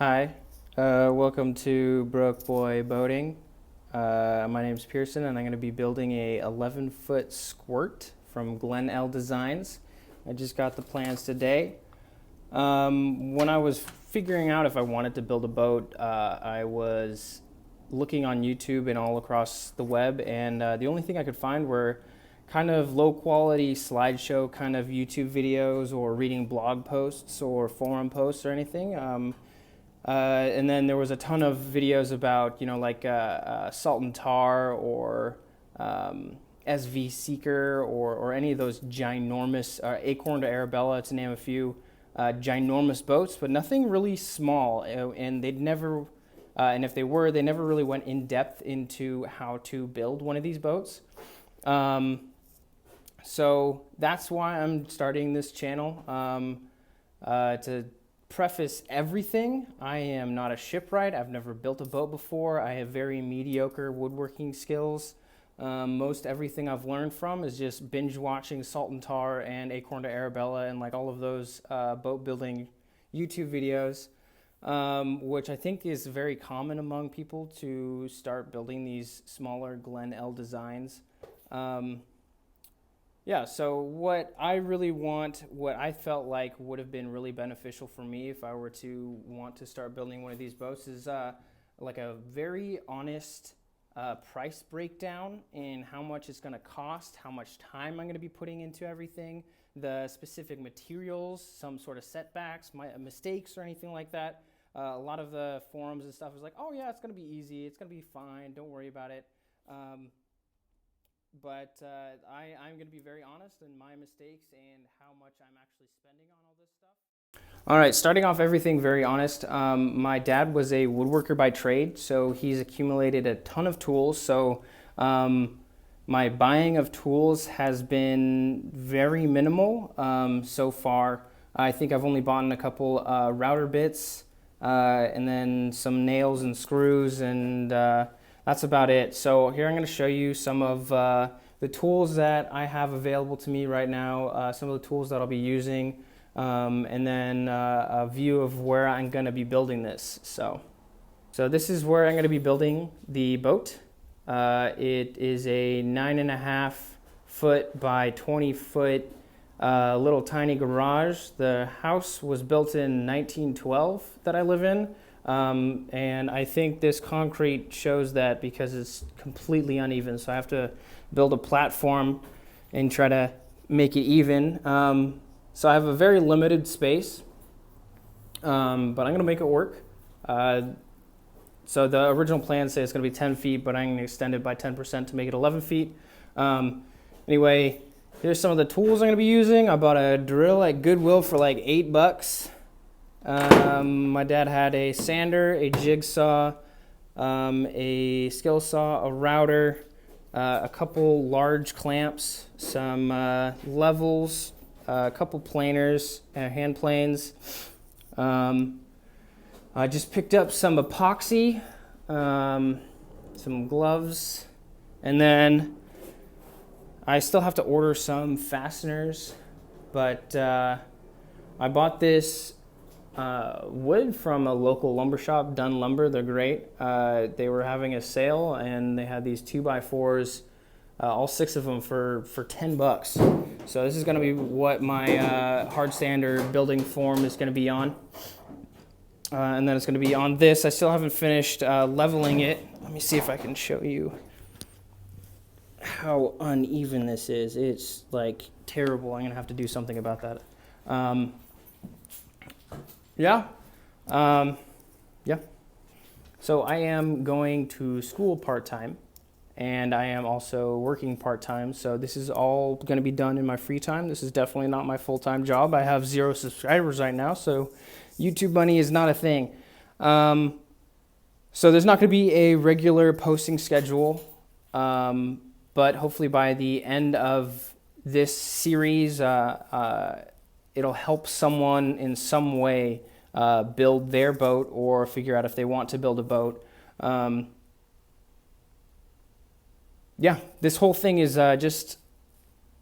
Hi, welcome to Broke Boy Boating. My name is Pierson and I'm going to be building a 11-foot squirt from Glen-L Designs. I just got the plans today. When I was figuring out if I wanted to build a boat, I was looking on YouTube and all across the web, and the only thing I could find were kind of low quality slideshow kind of YouTube videos or reading blog posts or forum posts or anything. And then there was a ton of videos about, like Salt and Tar or SV Seeker or any of those ginormous, Acorn to Arabella to name a few, ginormous boats, but nothing really small. And they'd never, and if they were, they never really went in depth into how to build one of these boats. So that's why I'm starting this channel, to preface everything. I am not a shipwright. I've never built a boat before. I have very mediocre woodworking skills. Most everything I've learned from is just binge watching Salt and Tar and Acorn to Arabella and like all of those boat building YouTube videos, which I think is very common among people to start building these smaller Glen-L designs. Yeah, so what I really want, what I felt like would have been really beneficial for me if I were to want to start building one of these boats is like a very honest price breakdown in how much it's going to cost, how much time I'm going to be putting into everything, the specific materials, some sort of setbacks, mistakes or anything like that. A lot of the forums and stuff is like, oh yeah, it's going to be easy, it's going to be fine, don't worry about it. But I'm going to be very honest in my mistakes and how much I'm actually spending on all this stuff. All right, starting off everything very honest. My dad was a woodworker by trade, so he's accumulated a ton of tools. So my buying of tools has been very minimal so far. I think I've only bought a couple router bits and then some nails and screws, and that's about it. So here I'm going to show you some of the tools that I have available to me right now, some of the tools that I'll be using, and then a view of where I'm going to be building this. So this is where I'm going to be building the boat. It is a 9.5 foot by 20 foot little tiny garage. The house was built in 1912 that I live in. And I think this concrete shows that because it's completely uneven, so I have to build a platform and try to make it even. So I have a very limited space, but I'm going to make it work. So the original plan says it's going to be 10 feet, but I'm going to extend it by 10% to make it 11 feet. Anyway, here's some of the tools I'm going to be using. I bought a drill at Goodwill for like $8. My dad had a sander, a jigsaw, a skillsaw, a router, a couple large clamps, some levels, a couple planers, hand planes. I just picked up some epoxy, some gloves, and then I still have to order some fasteners, but I bought this wood from a local lumber shop, Dunn Lumber. They're great. They were having a sale and they had these 2x4s, all 6 of them for $10. So this is going to be what my hard standard building form is going to be on. And then it's going to be on this. I still haven't finished leveling it. Let me see if I can show you how uneven this is. It's like terrible. I'm going to have to do something about that. Yeah. So I am going to school part-time, and I am also working part-time. So this is all going to be done in my free time. This is definitely not my full-time job. I have 0 subscribers right now, so YouTube money is not a thing. So there's not going to be a regular posting schedule, but hopefully by the end of this series, it'll help someone in some way build their boat or figure out if they want to build a boat. Yeah, this whole thing is just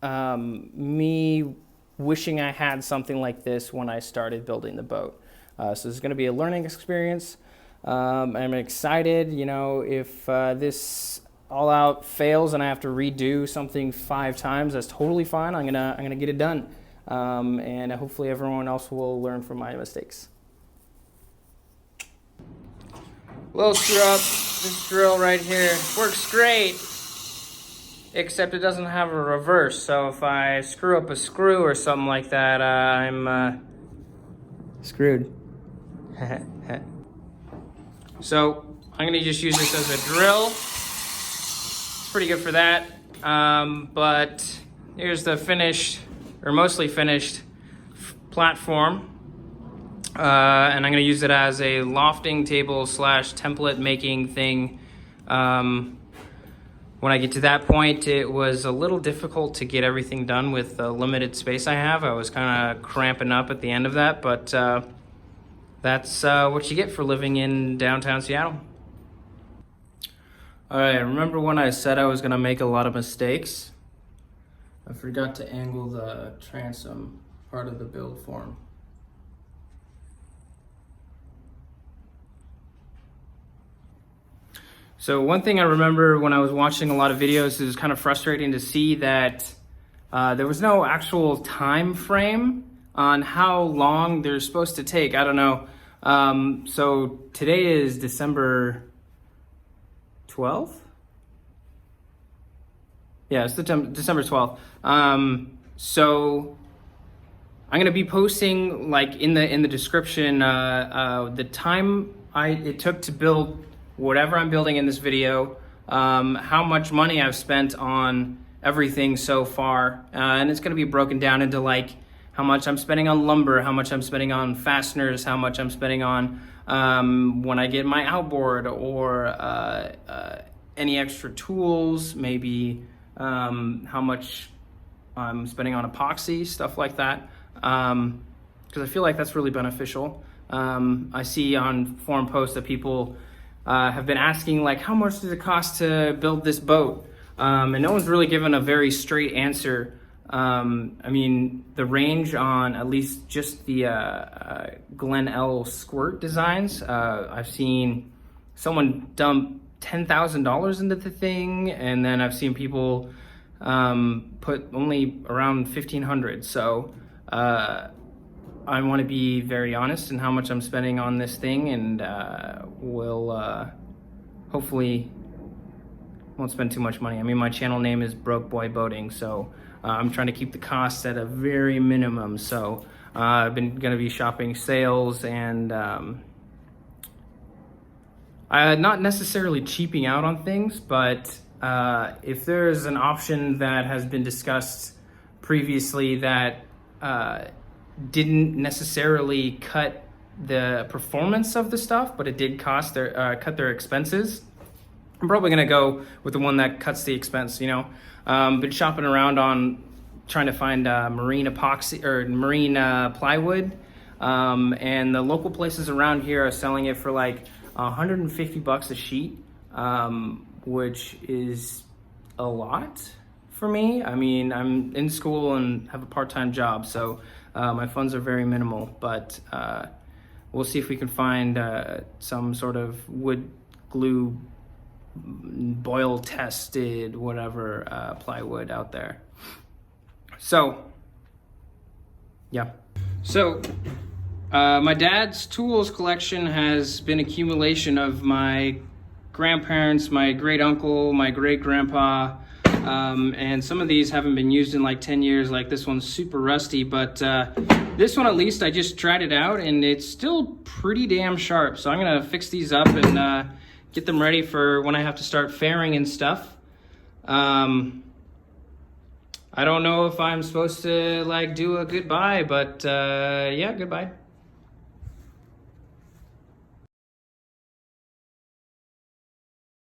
me wishing I had something like this when I started building the boat. So this is going to be a learning experience. I'm excited. You know, if this all out fails and I have to redo something 5 times, that's totally fine. I'm gonna get it done, and hopefully everyone else will learn from my mistakes. Little screw up. This drill right here works great, except it doesn't have a reverse. So if I screw up a screw or something like that, I'm screwed. So I'm gonna just use this as a drill. It's pretty good for that. But here's the finished, or mostly finished, platform. And I'm gonna use it as a lofting table / template making thing. When I get to that point, it was a little difficult to get everything done with the limited space I have. I was kind of cramping up at the end of that, but that's what you get for living in downtown Seattle. All right, remember when I said I was gonna make a lot of mistakes? I forgot to angle the transom part of the build form. So one thing I remember when I was watching a lot of videos, it was kind of frustrating to see that there was no actual time frame on how long they're supposed to take. I don't know. So today is December 12th? Yeah, it's December 12th. So I'm gonna be posting, like, in the description the time it took to build whatever I'm building in this video, how much money I've spent on everything so far, and it's gonna be broken down into, like, how much I'm spending on lumber, how much I'm spending on fasteners, how much I'm spending on when I get my outboard, or any extra tools, maybe how much I'm spending on epoxy, stuff like that, because I feel like that's really beneficial. I see on forum posts that people have been asking, like, how much does it cost to build this boat? And no one's really given a very straight answer. I mean, the range on at least just the Glen-L Squirt designs, I've seen someone dump $10,000 into the thing, and then I've seen people put only around $1,500. So I want to be very honest in how much I'm spending on this thing, and will hopefully won't spend too much money. I mean, my channel name is Broke Boy Boating, so I'm trying to keep the costs at a very minimum. So I've been going to be shopping sales and not necessarily cheaping out on things, but if there's an option that has been discussed previously that didn't necessarily cut the performance of the stuff, but it did cut their expenses, I'm probably gonna go with the one that cuts the expense. You know, been shopping around on trying to find marine epoxy or marine plywood, and the local places around here are selling it for like $150 a sheet, which is a lot for me. I mean, I'm in school and have a part-time job, so my funds are very minimal, but we'll see if we can find some sort of wood glue, boil tested, whatever, plywood out there. So, yeah. So, my dad's tools collection has been accumulation of my grandparents, my great uncle, my great grandpa, and some of these haven't been used in like 10 years. Like this one's super rusty, but this one at least I just tried it out and it's still pretty damn sharp. So I'm gonna fix these up and get them ready for when I have to start fairing and stuff. I don't know if I'm supposed to like do a goodbye, but yeah, goodbye.